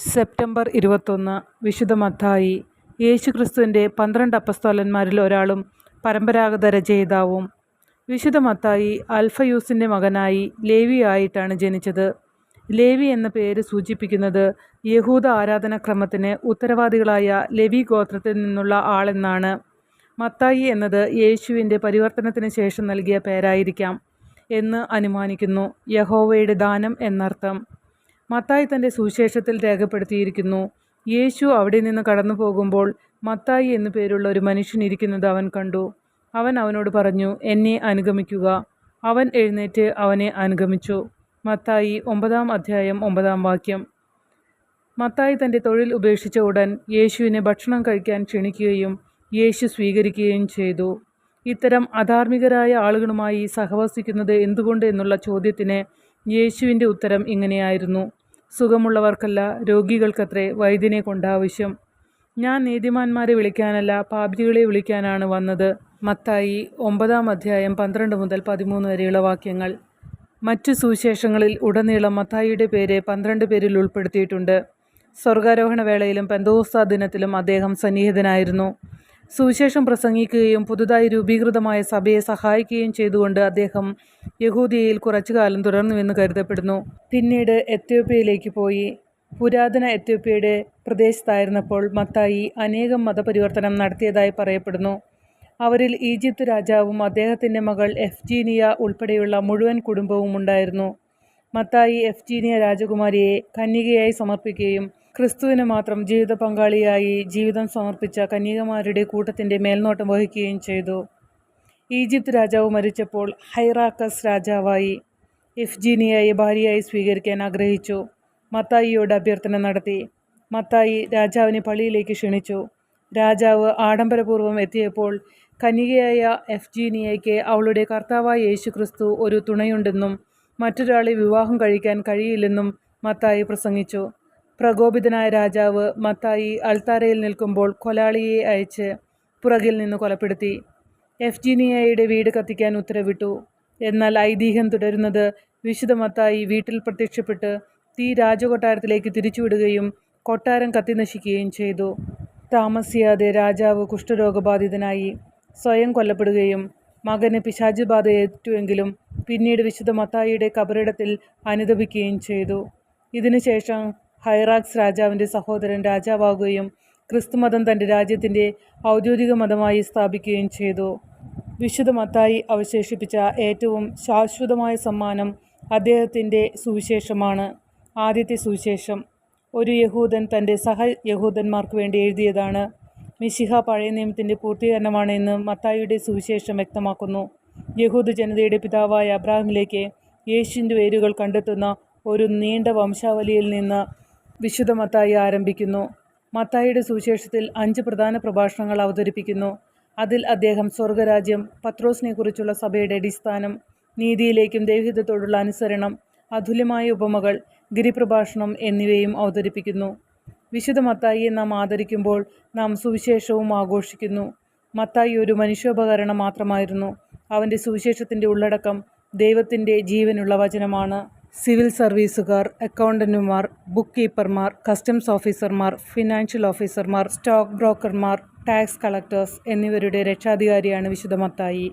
September 21 വിശുദ്ധ മത്തായി യേശുക്രിസ്തുവിൻ്റെ 12 അപ്പസ്തോലന്മാരിൽ ഒരാളും പരമ്പരാഗത രചയിതാവും. വിശുദ്ധ മത്തായി അൽഫയൂസിൻ്റെ മകനായി ലേവി ആയിട്ടാണ് ജനിച്ചത്. ലേവി എന്ന പേര് സൂചിപ്പിക്കുന്നത് യഹൂദ ആരാധനാക്രമത്തിന് ഉത്തരവാദികളായ ലെവി ഗോത്രത്തിൽ നിന്നുള്ള ആളെന്നാണ്. മത്തായി എന്നത് യേശുവിൻ്റെ പരിവർത്തനത്തിന് ശേഷം നൽകിയ പേരായിരിക്കാം എന്ന് അനുമാനിക്കുന്നു. യഹോവയുടെ ദാനം എന്നർത്ഥം. മത്തായി തൻ്റെ സുവിശേഷത്തിൽ രേഖപ്പെടുത്തിയിരിക്കുന്നു, യേശു അവിടെ നിന്ന് കടന്നു പോകുമ്പോൾ മത്തായി എന്നു പേരുള്ള ഒരു മനുഷ്യൻ ഇരിക്കുന്നത് അവൻ കണ്ടു. അവൻ അവനോട് പറഞ്ഞു, എന്നെ അനുഗമിക്കുക. അവൻ എഴുന്നേറ്റ് അവനെ അനുഗമിച്ചു. മത്തായി 9 അധ്യായം 9 വാക്യം. മത്തായി തൻ്റെ തൊഴിൽ ഉപേക്ഷിച്ച ഉടൻ യേശുവിനെ ഭക്ഷണം കഴിക്കാൻ ക്ഷണിക്കുകയും യേശു സ്വീകരിക്കുകയും ചെയ്തു. ഇത്തരം അധാർമികരായ ആളുകളുമായി സഹവസിക്കുന്നത് എന്തുകൊണ്ട് എന്നുള്ള ചോദ്യത്തിന് യേശുവിൻ്റെ ഉത്തരം ഇങ്ങനെയായിരുന്നു, സുഖമുള്ളവർക്കല്ല രോഗികൾക്കത്രേ വൈദ്യനെ കൊണ്ടാവശ്യം. ഞാൻ നീതിമാന്മാരെ വിളിക്കാനല്ല പാപികളെ വിളിക്കാനാണ് വന്നത്. മത്തായി 9 അധ്യായം 12 മുതൽ 13 വരെയുള്ള വാക്യങ്ങൾ. മറ്റു സുവിശേഷങ്ങളിൽ ഉടനീളം മത്തായിയുടെ പേര് 12 പേരിൽ ഉൾപ്പെടുത്തിയിട്ടുണ്ട്. സ്വർഗാരോഹണ വേളയിലും പെന്തക്കോസ്ത് ദിനത്തിലും അദ്ദേഹം സന്നിഹിതനായിരുന്നു. സുവിശേഷം പ്രസംഗിക്കുകയും പുതുതായി രൂപീകൃതമായ സഭയെ സഹായിക്കുകയും ചെയ്തുകൊണ്ട് അദ്ദേഹം യഹൂദിയയിൽ കുറച്ചു കാലം തുടർന്നുവെന്ന് കരുതപ്പെടുന്നു. പിന്നീട് എത്യോപ്യയിലേക്ക് പോയി. പുരാതന എത്യോപ്യയുടെ പ്രദേശത്തായിരുന്നപ്പോൾ മത്തായി അനേകം മതപരിവർത്തനം നടത്തിയതായി പറയപ്പെടുന്നു. അവരിൽ ഈജിപ്ത് രാജാവും അദ്ദേഹത്തിൻ്റെ മകൾ എഫ്ജീനിയ ഉൾപ്പെടെയുള്ള മുഴുവൻ കുടുംബവും ഉണ്ടായിരുന്നു. മത്തായി എഫ്ജീനിയ രാജകുമാരിയെ കന്യകയായി സമർപ്പിക്കുകയും ക്രിസ്തുവിന് മാത്രം ജീവിത പങ്കാളിയായി ജീവിതം സമർപ്പിച്ച കന്യകമാരുടെ കൂട്ടത്തിൻ്റെ മേൽനോട്ടം വഹിക്കുകയും ചെയ്തു. ഈജിപ്ത് രാജാവ് മരിച്ചപ്പോൾ ഹൈറാക്കസ് രാജാവായി എഫ്ജീനിയയെ ഭാര്യയായി സ്വീകരിക്കാൻ ആഗ്രഹിച്ചു. മത്തായിയോട് അഭ്യർത്ഥന നടത്തി. മത്തായി രാജാവിനെ പള്ളിയിലേക്ക് ക്ഷണിച്ചു. രാജാവ് ആഡംബരപൂർവ്വം എത്തിയപ്പോൾ കന്യകയായ എഫ്ജീനിയയ്ക്ക് അവളുടെ കർത്താവായ യേശുക്രിസ്തു ഒരു തുണയുണ്ടെന്നും മറ്റൊരാളെ വിവാഹം കഴിക്കാൻ കഴിയില്ലെന്നും മത്തായി പ്രസംഗിച്ചു. പ്രകോപിതനായ രാജാവ് മത്തായി അൾത്താരയിൽ നിൽക്കുമ്പോൾ കൊലാളിയെ അയച്ച് പുറകിൽ നിന്ന് കൊലപ്പെടുത്തി. എഫ്ജീനിയയുടെ വീട് കത്തിക്കാൻ ഉത്തരവിട്ടു. എന്നാൽ ഐതിഹ്യം തുടരുന്നത് വിശുദ്ധ മത്തായി വീട്ടിൽ പ്രത്യക്ഷപ്പെട്ട് തീ രാജകൊട്ടാരത്തിലേക്ക് തിരിച്ചുവിടുകയും കൊട്ടാരം കത്തിനശിക്കുകയും ചെയ്തു. താമസിയാതെ രാജാവ് കുഷ്ഠരോഗബാധിതനായി സ്വയം കൊല്ലപ്പെടുകയും മകന് പിശാച് ബാധ ഏറ്റുവെങ്കിലും പിന്നീട് വിശുദ്ധ മത്തായിയുടെ കബറിടത്തിൽ അനുതപിക്കുകയും ചെയ്തു. ഇതിനുശേഷം ഹൈറാക്സ് രാജാവിൻ്റെ സഹോദരൻ രാജാവാകുകയും ക്രിസ്തുമതം തൻ്റെ രാജ്യത്തിൻ്റെ ഔദ്യോഗിക മതമായി സ്ഥാപിക്കുകയും ചെയ്തു. വിശുദ്ധ മത്തായി അവശേഷിപ്പിച്ച ഏറ്റവും ശാശ്വതമായ സമ്മാനം അദ്ദേഹത്തിൻ്റെ സുവിശേഷമാണ്. ആദ്യത്തെ സുവിശേഷം ഒരു യഹൂദൻ തൻ്റെ യഹൂദന്മാർക്ക് വേണ്ടി എഴുതിയതാണ്. മിശിഹ പഴയ നിയമത്തിൻ്റെ പൂർത്തീകരണമാണ് എന്ന് മത്തായിയുടെ സുവിശേഷം വ്യക്തമാക്കുന്നു. യഹൂദ ജനതയുടെ പിതാവായ അബ്രാഹിമിലേക്ക് യേശുവിൻ്റെ വേരുകൾ കണ്ടെത്തുന്ന ഒരു നീണ്ട വംശാവലിയിൽ നിന്ന് വിശുദ്ധ മത്തായി ആരംഭിക്കുന്നു. മത്തായിയുടെ സുവിശേഷത്തിൽ 5 പ്രധാന പ്രഭാഷണങ്ങൾ അവതരിപ്പിക്കുന്നു. അതിൽ അദ്ദേഹം സ്വർഗരാജ്യം, പത്രോസിനെക്കുറിച്ചുള്ള സഭയുടെ അടിസ്ഥാനം, നീതിയിലേക്കും ദൈവഹിതത്തോടുള്ള അനുസരണം, അതുല്യമായ ഉപമകൾ, ഗിരിപ്രഭാഷണം എന്നിവയും അവതരിപ്പിക്കുന്നു. വിശുദ്ധ മത്തായിയെ നാം ആദരിക്കുമ്പോൾ നാം സുവിശേഷവും ആഘോഷിക്കുന്നു. മത്തായി ഒരു മനുഷ്യോപകരണം മാത്രമായിരുന്നു. അവൻ്റെ സുവിശേഷത്തിൻ്റെ ഉള്ളടക്കം ദൈവത്തിൻ്റെ ജീവനുള്ള വചനമാണ്. സിവിൽ സർവീസുകാർ, അക്കൗണ്ടന്റുമാർ, ബുക്ക് കീപ്പർമാർ, കസ്റ്റംസ് ഓഫീസർമാർ, ഫിനാൻഷ്യൽ ഓഫീസർമാർ, സ്റ്റോക്ക് ബ്രോക്കർമാർ, ടാക്സ് കളക്ടേഴ്സ് എന്നിവരുടെ രക്ഷാധികാരിയാണ് വിശുദ്ധ മത്തായി.